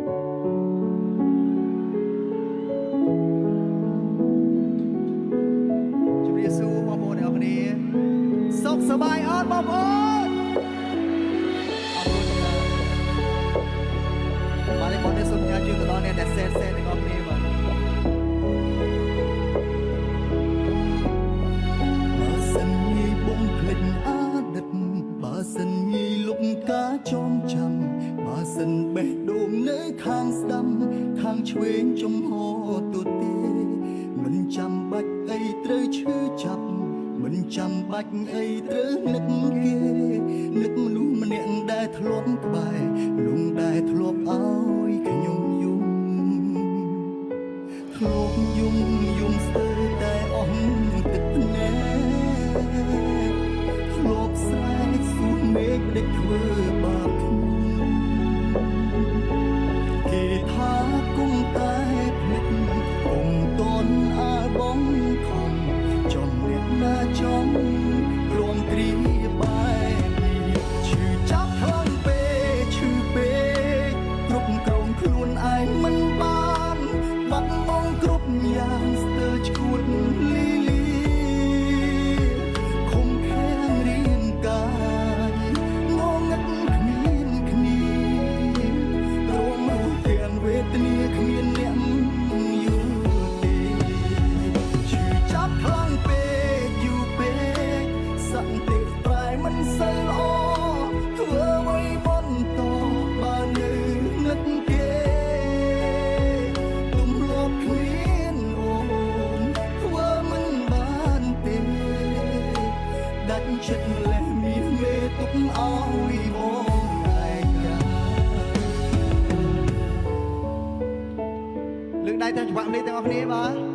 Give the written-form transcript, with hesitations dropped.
ជំរាបសួរបងប្អូនអ្នកនរសុខសប្បាយអត់បងប្អូនអរគុណបាទនេះបងនេះសូមញ៉ាំជូនទៅដល់អ្នកដែលសែនទាំងអស់គ្នាបាទបើសិនញីបងភ្លេចអាដិតបើសិនញីលុបការចងចាំបើសិនបេះដូងនៅខាងស្ដាំខាងឆ្វេងចំហទូទេមិនចាំបាច់អីត្រូវឈឺចាប់មិនចាំបាច់អីត្រូវនឹកគេនឹកមនុស្សម្នាក់ដែលធ្លាប់ក្បែរលំដែលធ្លាប់ឲ្យខ្ញុំយំធ្លាប់យំស្ទើរតែអស់ទឹកភ្នែកធ្លាប់ស្រែកសួរមេឃដែលធ្វើបាបគេថាគុំតែភ្លេចគុំតន់អាលបងខំចំអ្នកណាចំរំគ្រីបែបនេះឈឺចាប់ខ្លាំងពេកឈឺពេកគ្រប់គ្រងខ្លួនឯងមិនបានបាត់បង់គ្រប់យ៉ាងស្ទើរឈួតលីខំខាំងរាងកាយងងឹតគ្មានគ្នារងនោះទាំងវេទនាគ្មានអ្នកយល់ទេឈឺចាប់ខ្លាំងពេកយូរពេកសន្តិប្រែមិនសិនល្អធ្វើអ្វីបន្តបើនៅនឹកគេទំលាប់គ្មានអូនធ្វើមិនបានទេដាច់ចិត្តលេះមានមេទុកឲ្យបងឯកាលើកដៃតាមច្បាប់នេះទាំងអស់គ្នាបាទ